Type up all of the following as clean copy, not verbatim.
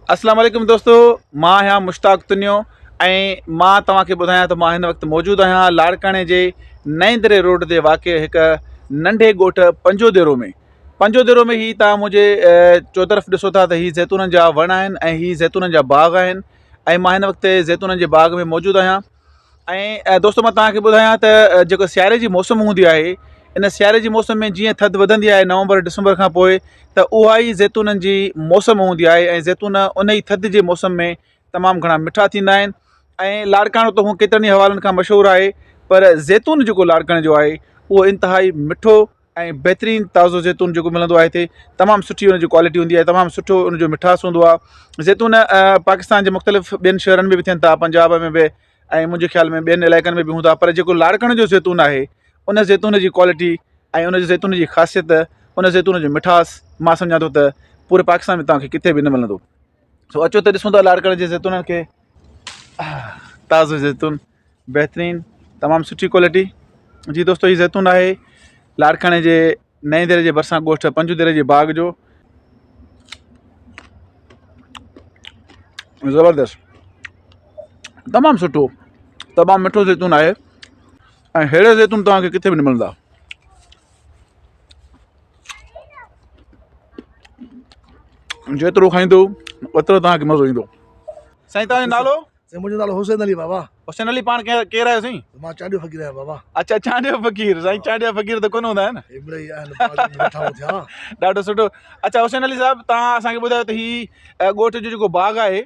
अस्सलाम वालेकुम दोस्तों, मां आहियां मुश्ताक तुनियो ऐं मां तव्हांखे ॿुधायां त मां हिन वक़्तु मौजूदु आहियां लाड़काणे जे नएं दरे रोड ते वाक़िअ हिकु नंढे ॻोठ पंजोदेरो में। पंजोदेरो में ही तव्हां मुंहिंजे चौतरफ़ ॾिसो था त ही ज़ैतूननि जा वण आहिनि ऐं ही ज़ैतूननि जा बाग़ आहिनि ऐं मां हिन वक़्तु ज़ैतूननि जे बाग़ में मौजूदु आहियां। ऐं दोस्तो मां तव्हांखे ॿुधायां त जेको सियारे जी मौसम हूंदी आहे, इन सियारे जी मौसम में जीअं थधि वधंदी आहे नवंबर डिसंबर खां पोइ, त उहा ई ज़ैतूननि जी मौसम हूंदी आहे ऐं ज़ैतून उन ई थधि जे मौसम में तमामु घणा मिठा थींदा आहिनि। ऐं लाड़काणो त हू केतिरनि ई हवालनि खां मशहूरु आहे, पर ज़ैतून जेको लाड़काणे जो आहे उहो इंतिहाई मिठो ऐं बहितरीनु ताज़ो ज़ैतून जेको मिलंदो आहे हिते, तमामु सुठी हुनजी क्वालिटी हूंदी आहे, तमामु सुठो उनजो मिठास हूंदो आहे। ज़ैतून पाकिस्तान जे मुख़्तलिफ़ ॿियनि शहरनि में बि थियनि था, पंजाब में बि ऐं मुंहिंजे ख़्याल में ॿियनि इलाइक़नि में बि हूंदा, पर जेको लाड़काणे जो ज़ैतून आहे उन ज़ैतून जी क्वालिटी ऐं उन ज़ैतून जी ख़ासियत, उन ज़ैतून जो मिठास मां सम्झां थो त पूरे पाकिस्तान में तव्हांखे किथे बि न मिलंदो। सो अचो त ॾिसूं था लाड़काणे जे ज़ैतूननि खे। ताज़ो ज़ैतून, बहितरीनु, तमामु सुठी क्वालिटी। जी दोस्तो, हीउ ज़ैतून आहे लाड़काणे जे नएं दरे जे भरिसां ॻोठ पंजोदेरे जे बाग़ जो। ज़बरदस्त, तमामु सुठो, तमामु मिठो ज़ैतून आहे ऐं अहिड़े ज़ैतून तव्हांखे किथे बि न मिलंदा। जेतिरो खाईंदो ओतिरो तव्हांखे मज़ो ईंदो। साईं, तव्हांजो नालो? मुंहिंजो नालो हुसैन अली बाबा। हुसैन अली, पाण केरु आहियो साईं? मां चांडियो फ़क़ीर आहियां बाबा। अच्छा, चांडियो फ़क़ीर। साईं, चांडिया फ़क़ीर त कोन हूंदा आहिनि? ॾाढो सुठो। अच्छा हुसैन अली साहिबु, तव्हां असांखे ॿुधायो त हीउ ॻोठ जो जेको बाग़ आहे,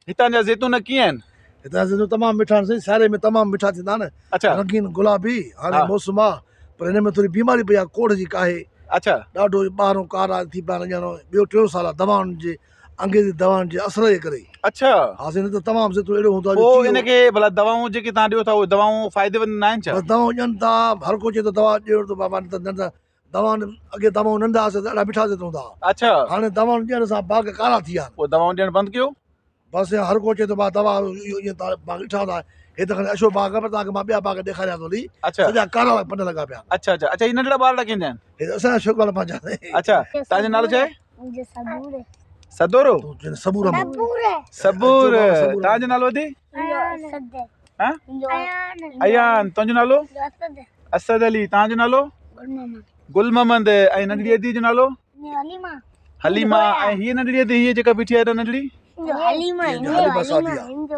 हितां जा ज़ैतून कीअं आहिनि? हितां ज़ैतून तमामु मिठा आहिनि साईं, सियारे में तमामु मिठा थींदा आहिनि। अच्छा, रंगीन गुलाबी। हाणे मौसम आहे, पर हिन में थोरी बीमारी पई आहे, कोढ़ जी काहे। अच्छा, ॾाढो ॿाहिरों कारा थी पिया वञनि, ॿियो टियों साल आहे दवाउनि जे, अंग्रेज़ी दवाउनि जे असर जे करे। अच्छा, हा साईं, त तमामु ज़ैतून अहिड़ो हूंदो आहे पोइ इनखे भला दवाऊं जेके तव्हां ॾियो था उहे दवाऊं फ़ाइदेमंद न आहिनि छा? बसि दवाऊं ॾियनि था, हर को चए थो दवा ॾियो त बाबा, न दवा अॻे दवाऊं नंढा हुआसीं त ॾाढा मिठा ज़ैतून हूंदा हुआ। अच्छा, हाणे दवाऊं ॾियण सां बाग़ कारा थी विया आहिनि। पोइ दवाऊं ॾियणु बंदि कयो? बसि हर को चए थो भाउ दवा ईअं बाग़ ॾिठा हूंदा, हे त खणी अशो बाग़ आहे, पर तव्हांखे मां ॿिया बाग़ ॾेखारियां थो हली। अच्छा, सॼा कारा पन लॻा पिया। अच्छा अच्छा अच्छा, हीअ नंढड़ा ॿार कंहिंजा आहिनि? हे असांजा छोकिरा पंहिंजा। अच्छा, तव्हांजो नालो छा आहे? सदोरो? सबूर सबूर। तव्हांजो नालो अदी? अयान। तुंहिंजो नालो? असद अली। तव्हांजो नालो? गुल मोहम्मद। ऐं नंढड़ी अदी जो नालो? हलीमा। ऐं हीअ नंढड़ी अदी, हीअ जेका बीठी आहे नंढड़ी?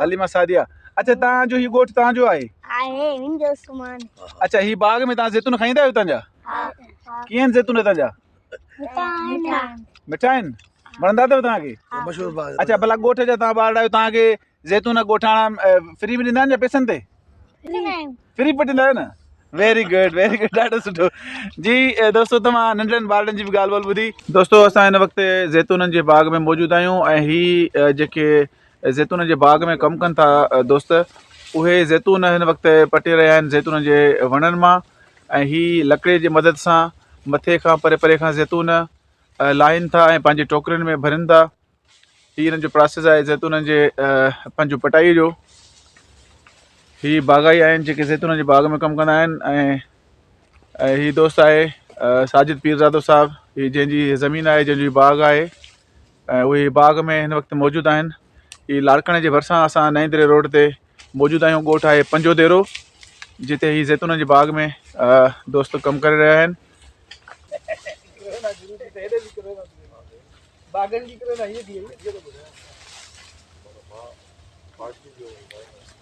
हलीमा सादिया। अच्छा, तव्हांजो हीउ ॻोठ तव्हांजो आहे? अच्छा, हीउ बाग़ में तव्हां ज़ैतून खाईंदा आहियो हितां जा? कीअं आहिनि ज़ैतून हितां जा? मिठा आहिनि, वणंदा अथव तव्हांखे? अच्छा, भला ॻोठ जा तव्हां ॿार आहियो, तव्हांखे ज़ैतून ॻोठाणा फ्री में ॾींदा आहिनि या पैसनि ते? फ्री पे ॾींदा आहियो न? वेरी गुड, वेरी गुड, ॾाढो सुठो। जी दोस्तो, तव्हां नंढड़नि ॿारनि जी बि ॻाल्हि ॿोल ॿुधी। दोस्तो, असां हिन वक़्तु ज़ैतूननि जे बाग़ में मौजूदु आहियूं ऐं हीअ जेके ज़ैतून जे बाग़ में कमु कनि था दोस्त, उहे ज़ैतून हिन वक़्तु पटे रहिया आहिनि ज़ैतून जे वणनि मां। ऐं हीअ लकिड़े जी मदद सां मथे खां परे परे खां ज़ैतून लाहिनि था ऐं पंहिंजे टोकरियुनि में भरनि था। हीअ हिननि जो प्रोसेस आहे ज़ैतूननि जे पंहिंजो पटाई जो। हीअ बाग़ाई आहिनि जेके ज़ैतून जे बाग़ में कमु कंदा आहिनि। ऐं हीअ दोस्त आहे साजिद पीरज़ादो साहिबु, हीअ जंहिंजी ज़मीन आहे, जंहिंजी बाग़ आहे, ऐं उहे बाग़ में हिन वक़्तु मौजूदु आहिनि। हीअ लाड़काणे जे भरिसां असां नएं दरे रोड ते मौजूदु आहियूं। ॻोठ आहे पंजोदेरो, जिते हीअ ज़ैतून जे बाग़ में दोस्त कमु करे रहिया आहिनि।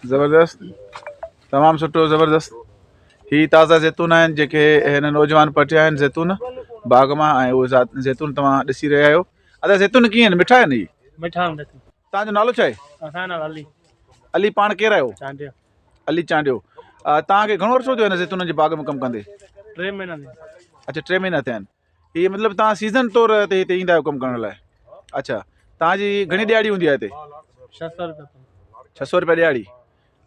ज़बरदस्त, तमामु सुठो, ज़बरदस्त। हीअ ताज़ा ज़ैतून आहिनि जेके हिन नौजवान पटिया आहिनि ज़ैतून बाग़ मां, ऐं उहे ज़ैतून तव्हां ॾिसी रहिया आहियो। अच्छा, ज़ैतून कीअं आहिनि, मिठा आहिनि? मिठा आहिनि। तव्हांजो नालो छा आहे? असांजो नालो अली। अली, पाण केरु आहियो? चांडियो। अली चांडियो। तव्हांखे घणो अर्सो थियो हिन ज़ैतून जे बाग़ में कमु कंदे? 3 महीना। अच्छा, 3 महीना थिया आहिनि। हीअ मतिलबु तव्हां सीज़न तौर ते हिते ईंदा आहियो कमु करण लाइ? अच्छा, तव्हांजी घणी ॾियारी हूंदी आहे हिते? 600 रुपया। 600 रुपया ॾियारी।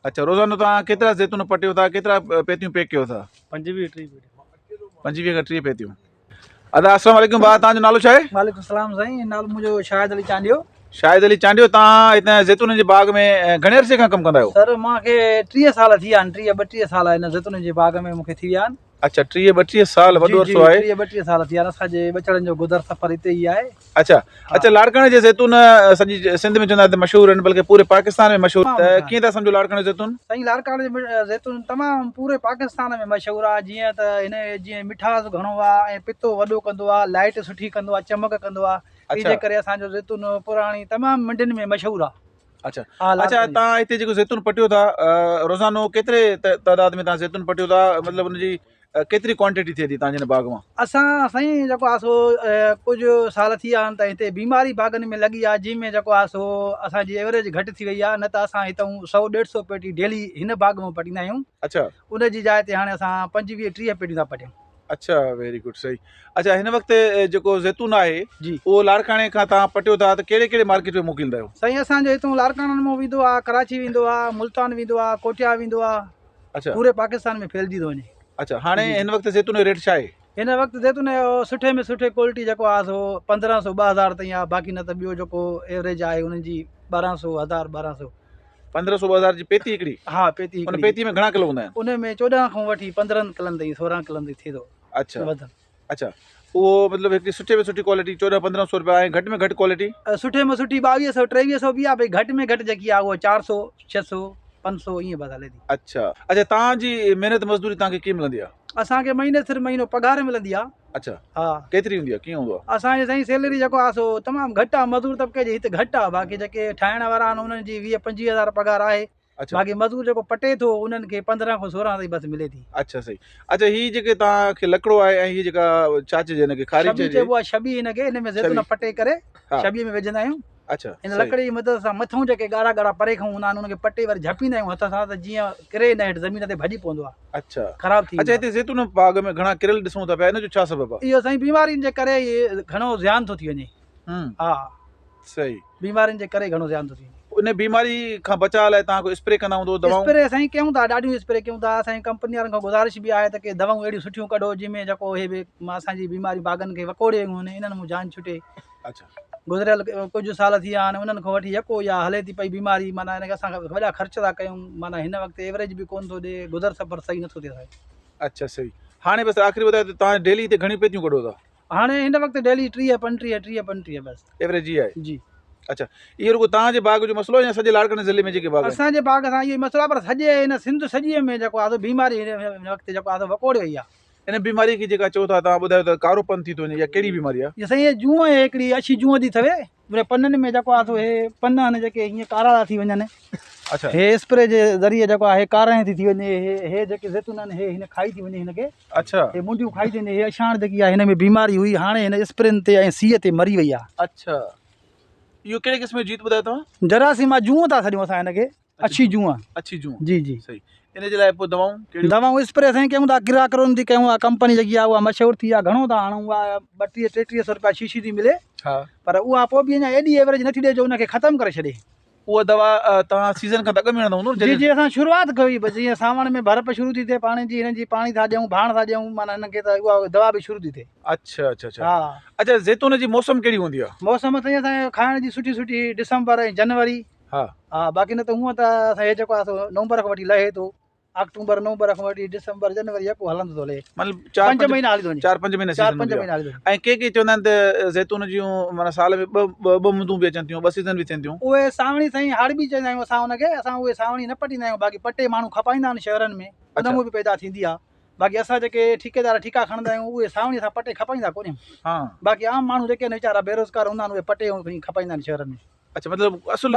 अच्छा, रोज़ानो तव्हां केतिरा ज़ैतून पटियो था, केतिरा पेतियूं पैक कयो था? 25 खां 30 पेतियूं। अदा, अस्सलाम वालेकुम भाउ, तव्हांजो नालो छा आहे? वालेकुम सलाम साईं, नालो मुंहिंजो शाहिद अली चांडियो। शाहिद अली चांडियो। तव्हां हितां ज़ैतून जे बाग़ में घणे अरसे खां कमु कंदा आहियो? सर, मूंखे 30 साल थी विया आहिनि, 32 साल हिन ज़ैतून जे बाग़ में मूंखे थी विया आहिनि। अच्छा 30-32 साल वॾो अरसो आहे। 30-32 साल थी विया आहिनि असांजे बचड़नि जो गुज़र सफ़र हिते ई आहे। अच्छा अच्छा लाड़काणे जे ज़ैतून सॼी सिंध में चवंदा आहिनि त मशहूरु आहिनि, बल्कि पूरे पाकिस्तान में मशहूरु। त कीअं था सम्झो लाड़काणे ज़ैतून? साईं लाड़काणे जो ज़ैतून तमामु पूरे पाकिस्तान में मशहूरु आहे। जीअं त हिन जीअं मिठास घणो आहे ऐं पितो वॾो कंदो आहे, लाइट सुठी कंदो आहे, चमक कंदो आहे। अच्छा। इनजे करे असांजो ज़ैतून पुराणी तमामु मंडियुनि में मशहूरु आहे। अच्छा अच्छा तव्हां हिते जेको ज़ैतून पटियो था रोज़ानो केतिरे तइदाद में तव्हां ज़ैतून पटियो था, मतिलबु हुनजी केतिरी क्वांटिटी थिए थी तव्हांजे हिन बाग मां? असां साईं जेको आहे सो कुझु साल थी विया आहिनि त हिते बीमारी बाग़नि में लॻी आहे, जंहिंमें जेको आहे सो असांजी एवरेज घटि थी वई आहे। न त असां हितां 100-150 पेटी डेली हिन बाग में पटींदा आहियूं। अच्छा उनजी जाइ ते हाणे असां 25-30 पेटियूं था पटियूं। अच्छा वेरी गुड सही। अच्छा हिन वक़्तु जेको ज़ैतून आहे जी उहो लाड़काणे खां तव्हां पटियो था त कहिड़े कहिड़े मार्केट में मोकिलींदा आहियो? साईं असांजो हितां लाड़काणनि मां वेंदो आहे, कराची वेंदो आहे, मुल्तान वेंदो आहे, कोटिया वेंदो आहे, अच्छा पूरे पाकिस्तान में फैलिजी थो वञे। अच्छा हाणे हिन वक़्तु ज़ैतून जो रेट छा आहे? हिन वक़्तु ज़ैतून जो सुठे में सुठे क्वालिटी जेको आहे सो 1500-2000 ताईं आहे। बाक़ी न त ॿियो जेको एवरेज आहे हुननि जी 1200-1000-1200। 1500-2000 जी पेती हिकिड़ी? हा पेती हुन पेती में घणा किलो हूंदा आहिनि? उन में 14 खां वठी 15 किलनि ताईं 16 किलनि ताईं थी थो अच्छा वधनि। अच्छा उहो मतिलबु हिकिड़ी सुठे में सुठी क्वालिटी 1400-1500 रुपया ऐं घटि में घटि क्वालिटी? सुठे में सुठी 2200-2300 बि आहे। भई घटि में घटि जेकी आहे उहा 400-600-500 ईअं बस हले थी। अच्छा अच्छा तव्हांजी महिनत मज़दूरी तव्हांखे कीअं मिलंदी आहे? असांखे महीने सिर महीनो पघार मिलंदी आहे। अच्छा हा केतिरी हूंदी आहे, कीअं हूंदो आहे? असांजी साईं सैलरी जेको आहे सो तमामु घटि आहे। मज़दूर तबिके जी हिते घटि आहे। बाक़ी जेके ठाहिण वारा आहिनि उन्हनि जी 20-25 हज़ार पघार आहे। अच्छा बाक़ी मज़दूर जेको पटे थो उन्हनि खे 15 खां 16 ताईं बसि मिले थी। अच्छा सही। अच्छा हीअ जेके तव्हांखे लकिड़ो आहे ऐं हीअ जेका छा चइजे हिनखे खारी छबी चइबो आहे, छबी हिनखे हिन में ज़ैतून पटे करे हा। छबीअ में विझंदा आहियूं। अच्छा हिन सही। लकड़ी जी मदद सां मथां जेके ॻाढ़ा ॻाढ़ा परे खां हूंदा आहिनि उनखे पटे वरी झपींदा आहियूं हथ सां त जीअं किरे न हेठि ज़मीन ते भॼी पवंदो आहे, अच्छा ख़राबु थी अच्छा वेंदो हिते ज़ैतून बाग में घणा किरल ॾिसूं था पिया, हिनजो छा सबबु आहे? आहे। इहो साईं बीमारियुनि जे करे इहे घणो ज़्यान थो थी वञे। हा सही। बीमारियुनि जे करे घणो ज़्यान थो थी वञे। उन बीमारी खां बचाव लाइ तव्हां कोई स्प्रे कंदा हूंदो दवाऊं? स्प्रे साईं कयूं था, ॾाढियूं स्प्रे कयूं था। असांजी कंपनी वारनि खां गुज़ारिश बि आहे त के दवाऊं अहिड़ियूं सुठियूं कढो जंहिंमें जेको इहे बि असांजी बीमारी बाग़नि खे वकोड़े वञे, इन्हनि में जान छुटे। अच्छा गुज़रियल कुझु साल थी विया आहिनि उन्हनि खां वठी यको या हले थी पई बीमारी। माना हिनखे असां वॾा ख़र्च था कयूं। माना हिन वक़्तु एवरेज बि कोन थो ॾिए, गुज़र सफ़र सही नथो थिए साईं। अच्छा सही। हाणे बसि आख़िरी ॿुधायो त तव्हां डेली हिते घणी पेतियूं कढो था? हाणे हिन वक़्तु डेली 30-35 बसि एवरेज जी आहे? जी। अच्छा इहो रुगो तव्हांजे बाग जो मसइलो या सॼे लाड़काणे ज़िले में जेके बाग आहिनि? असांजे बाग सां इहो मसइलो आहे, पर सॼे हिन सिंध सॼीअ में जेको आहे बीमारी हिन वक़्तु जेको आहे वकोड़े वई आहे। हिन बीमारी खे जेका चओ था तव्हां ॿुधायो त कारोपन थी थो वञे या कहिड़ी बीमारी आहे? इहा साईं जूअं आहे, हिकिड़ी अछी जूअं थी थिए उन पननि में जेको आहे हे पन आहिनि जेके हीअं कारा था थी वञनि। अच्छा हे स्प्रे जे ज़रिए जेको आहे कारा थी वञे। हे जेके ज़ैतून आहिनि हे हिन खाई थी वञे हिनखे। अच्छा हे मुंडियूं खाई थी वञे। हे अछाण जेकी आहे हिन में बीमारी हुई, हाणे हिन स्प्रेन ते ऐं सीअ ते मरी वई आहे। अच्छा इहो कहिड़े क़िस्म जो जीत ॿुधायो तव्हां? जरासीमा जूअं था छॾियूं असां हिनखे, अछी जूअं। अच्छी जूं? जी जी सही। इन जे लाइ पोइ दवाऊं कहिड़ियूं? दवाऊं स्प्रे साईं कयूं था, किरा करोन थी कयूं था। कंपनी जेकी आहे उहा मशहूरु थी आहे, घणो था हणूं। उहा 3200-3300 रुपया शीशी थी मिले, हा पर उहा पोइ बि अञा एॾी एवरेज नथी ॾिए जो उनखे ख़तमु करे छॾे। उहा दवा तव्हां सीज़न खां अॻु में हणंदा हूंदो? जी जी असां शुरूआति कई बसि जीअं सावण में बर्फ़ शुरू थी थिए पाणी जी, हिननि जी पाणी था ॾियूं, भाण था ॾियूं, माना हिनखे त उहा दवा बि शुरू थी थिए। अच्छा अच्छा अच्छा। हा अच्छा ज़ैतून जी मौसम कहिड़ी हूंदी आहे? मौसम साईं असांजे खाइण जी सुठी डिसंबर ऐं जनवरी। हा हा बाक़ी न त हूअं त असां हे जेको आहे सो नवंबर खां वठी लहे थो। अक्टूबर नवंबर खां वठी डिसंबर जनवरी यको हलंदो थो लहे। मतिलबु 5 महीना हली थो वञे। 4-5 महीना सीज़न 4-5 हूंदी आहे। महीना हली थो वञे। ऐं के चवंदा आहिनि त ज़ैतून जूं माना साल में ॿ मुंदूं बि अचनि थियूं, 2 सीज़न बि थियनि थियूं। उहे सावणी साईं हाड़ बि चवंदा आहियूं असां हुनखे। असां उहे सावणी न पटींदा आहियूं। बाक़ी पटे माण्हू खपाईंदा आहिनि शहरनि में, उन में बि पैदा थींदी आहे। बाक़ी असां जेके ठेकेदार ठीका खणंदा आहियूं उहे सावणी सां पटे खपाईंदा कोन्हे। हा बाक़ी आम माण्हू जेके वीचारा बेरोज़गार हूंदा आहिनि उहे पटे खपाईंदा आहिनि शहरनि में। अच्छा मतिलबु असुल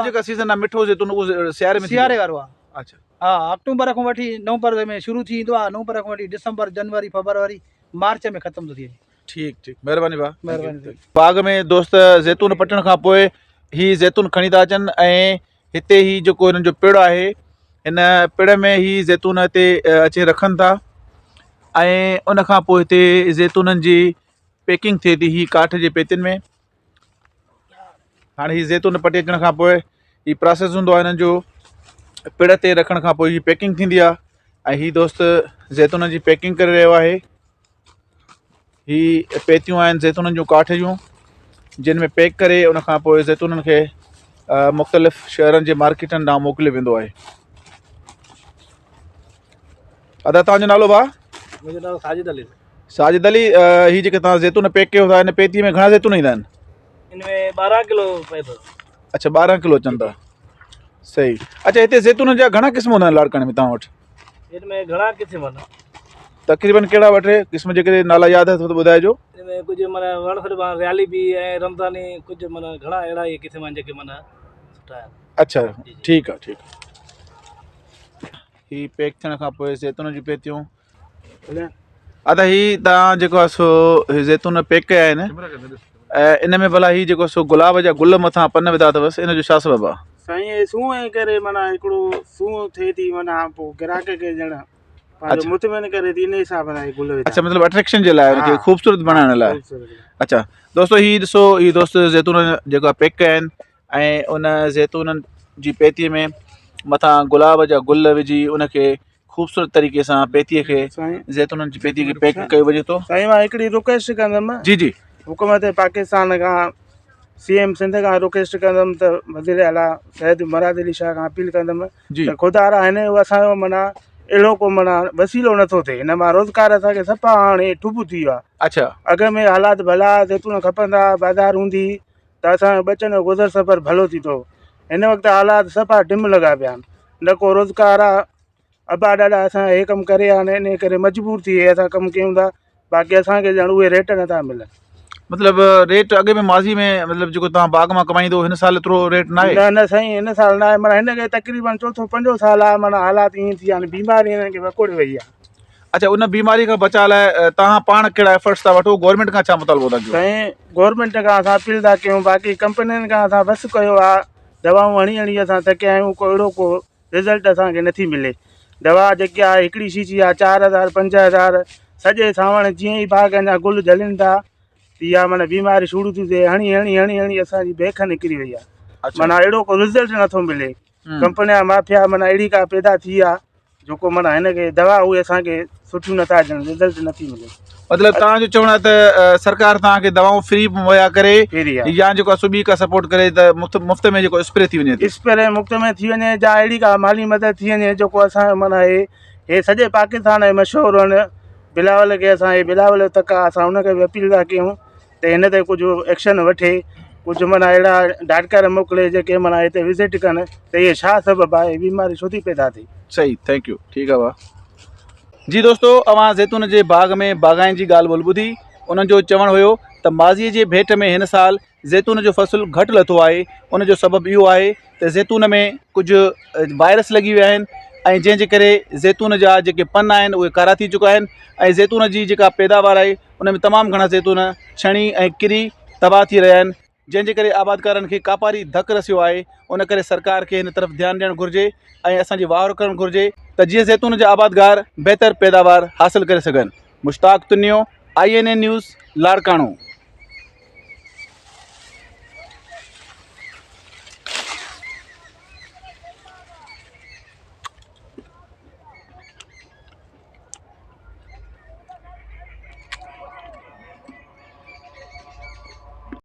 जेका सीज़न आहे मिठो ज़ैतून उहो सियारे में? सियारे वारो आहे। अच्छा हा अक्टूबर खां वठी नवंबर में शुरू थी ईंदो आहे। नवंबर खां वठी डिसंबर जनवरी फरवरी मार्च में ख़तमु थो थी वञे। ठीकु महिरबानी भाउ। महिरबानी। बाग में दोस्त ज़ैतून पटण खां पोइ ही ज़ैतून खणी था अचनि ऐं हिते ही जेको हिननि जो पेड़ आहे हिन पेड़ में ही ज़ैतून हिते अची रखनि था ऐं उन खां पोइ हिते ज़ैतूननि जी पैकिंग थिए थी ही काठ जे पेतियुनि में। हाणे ही ज़ैतून पटे अचण खां पोइ ही प्रोसेस हूंदो आहे हिननि जो, पेड़ ते रखण खां पोइ ही पैकिंग थींदी आहे ऐं ही दोस्त ज़ैतून जी पैकिंग करे रहियो आहे। ही पेतियूं आहिनि ज़ैतूननि जूं काठ जूं, जिन में पैक करे उन खां पोइ ज़ैतूननि खे मुख़्तलिफ़ शहरनि जे मार्केटनि ॾांहुं मोकिलियो वेंदो आहे। दादा तव्हांजो नालो भाउ? मुंहिंजो नालो साजिद अली। साजिद अली, हीअ जेके तव्हां ज़ैतून पैक कयो था हिन पेतीअ में घणा ज़ैतून ईंदा आहिनि? हिन में 12 किलो पए थो। अच्छा 12 किलो अचनि था, सही। अच्छा हिते ज़ैतून जा घणा क़िस्म हूंदा आहिनि लाड़काणे में तव्हां वटि? हिन में घणा क़िस्म आहिनि। तक़रीबन कहिड़ा वठे क़िस्म जेके नाला यादि अथव त ॿुधाइजो। हिन में कुझु माना वण फुल रियाली बि ऐं रमज़ानी कुझु माना घणा अहिड़ा ई क़िस्म आहिनि जेके माना सुठा आहिनि। अच्छा ठीकु आहे, ठीकु आहे। हीअ पैक थियण खां पोइ ज़ैतून जूं पेतियूं अदा हीअ तव्हां जेको आहे सो ज़ैतून पैक कया आहिनि ऐं इन में भला हीअ जेको सो गुलाब जा गुल मथां पन विधा अथवसि, इन जो छा सबबु आहे? साईं सूंह जे करे माना हिकिड़ो सूंह थिए थी माना पोइ ग्राहक खे ॼण पंहिंजो मुतमिन करे थी इन हिसाब सां गुल विधा। अच्छा मतिलबु अट्रैक्शन जे लाइ उनखे ख़ूबसूरत बणाइण लाइ। अच्छा दोस्तो हीअ ॾिसो, हीअ दोस्त ज़ैतून जेको आहे पैक कया आहिनि ऐं उन ज़ैतूननि जी पेतीअ में मथां गुलाब जा गुल विझी उनखे ख़ूबसूरत तरीक़े सां पेतीअ खे ज़ैतूननि जी पेतीअ खे पैक कयो वञे थो। साईं मां हिकिड़ी रिक्वेस्ट कंदुमि जी जी हुकूमत पाकिस्तान खां CM सिंध खां रिक्वेस्ट कंदुमि त वज़ीर आला सैयद मुराद अली शाह खां अपील कंदुमि त ख़ुदा हिन असांजो माना अहिड़ो को माना वसीलो नथो थिए, हिन मां रोज़गार असांखे सफ़ा हाणे ठुप थी वियो आहे। अच्छा अॻ में हालात भला ज़ैतून खपंदा बाज़ार हूंदी त असांजो बचनि जो गुज़र सफ़र भलो थी थो। हिन वक़्तु हालात सफ़ा डिम लॻा पिया आहिनि, न को रोज़गार आहे। अबा ॾाढा असां हे कमु करे हाणे इन करे मजबूर थी असां कमु कयूं था, बाक़ी असांखे ॼण उहे रेट नथा मिलनि। मतिलबु रेट अॻे में माज़ी में मतिलबु जेको तव्हां बाग़ मां कमाईंदो हिन साल एतिरो रेट न आहे? न साईं हिन साल न आहे, माना हिन खे तक़रीबन चोथों पंजो साल आहे माना हालात ईअं थी विया आहिनि, बीमारी हिननि खे वकोड़े वई आहे। अच्छा उन बीमारी खां बचाव लाइ तव्हां पाण कहिड़ा एफर्ट्स था वठो, गवर्नमेंट खां छा मुतालबो था कयो? साईं गवर्नमेंट खां असां अपील था कयूं, बाक़ी कंपनियुनि खां असां बसि कयो आहे, दवाऊं हणी हणी असां थकिया आहियूं, को अहिड़ो को रिज़ल्ट असांखे नथी मिले। दवा जेकी आहे हिकिड़ी शीशी आहे 4000 5000, सॼे सावण जीअं ई बाग़ जा गुल झलनि था इहा माना बीमारी शुरू थी थिए, हणी हणी हणी हणी असांजी बेख निकिरी वई आहे। माना अहिड़ो को रिज़ल्ट नथो मिले। कंपनी जा माफ़िया माना अहिड़ी का पैदा थी आहे जेको माना हिनखे दवा उहे असांखे सुठियूं नथा ॾियनि, रिज़ल्ट नथी मिले। मतिलबु तव्हांजो चवणु आहे त सरकार तव्हांखे दवाऊं फ्री मुहैया करे या जेको आहे सुबी का सपोर्ट करे त मुफ़्त में जेको स्प्रे थी वञे, स्प्रे मुफ़्त में थी वञे, या अहिड़ी का माली मदद थी वञे जेको असांजो माना हे सॼे पाकिस्तान में मशहूरु आहिनि। बिलावल खे असां बिलावल तक आहे, असां हुनखे बि अपील था कयूं त हिन ते कुझु एक्शन वठे, कुझु माना अहिड़ा डॉक्टर मोकिले जेके माना हिते विज़िट कनि त इहे छा सबबु आहे, बीमारी छो थी पैदा थिए। सही, थैंक यू, ठीकु आहे भाउ। जी दोस्तो, अवां ज़ैतून जे बाग़ में बाग़ाइन जी ॻाल्हि ॿोल ॿुधी। उन्हनि जो चवणु हुयो त माज़ीअ जे भेट में हिन साल ज़ैतून जो फ़सुलु घटि लथो आहे। उन जो सबबु इहो आहे त ज़ैतून में कुझु वायरस लॻी विया आहिनि ऐं जंहिंजे करे ज़ैतून जा जेके पन आहिनि उहे कारा थी चुका आहिनि ऐं ज़ैतून जी जेका पैदावार आहे उन में तमामु घणा ज़ैतून छणी ऐं किरी तबाह थी रहिया आहिनि, जंहिंजे करे आबादकारनि खे कापारी धकु रसियो आहे। उन करे सरकार खे हिन तरफ़ ध्यानु ॾियणु घुरिजे ऐं असांजी वाहरो करणु घुरिजे त जीअं ज़ैतून जा आबादगार बहितर पैदावार हासिलु करे सघनि। Mushtaq Tunio, INN news, Larkana.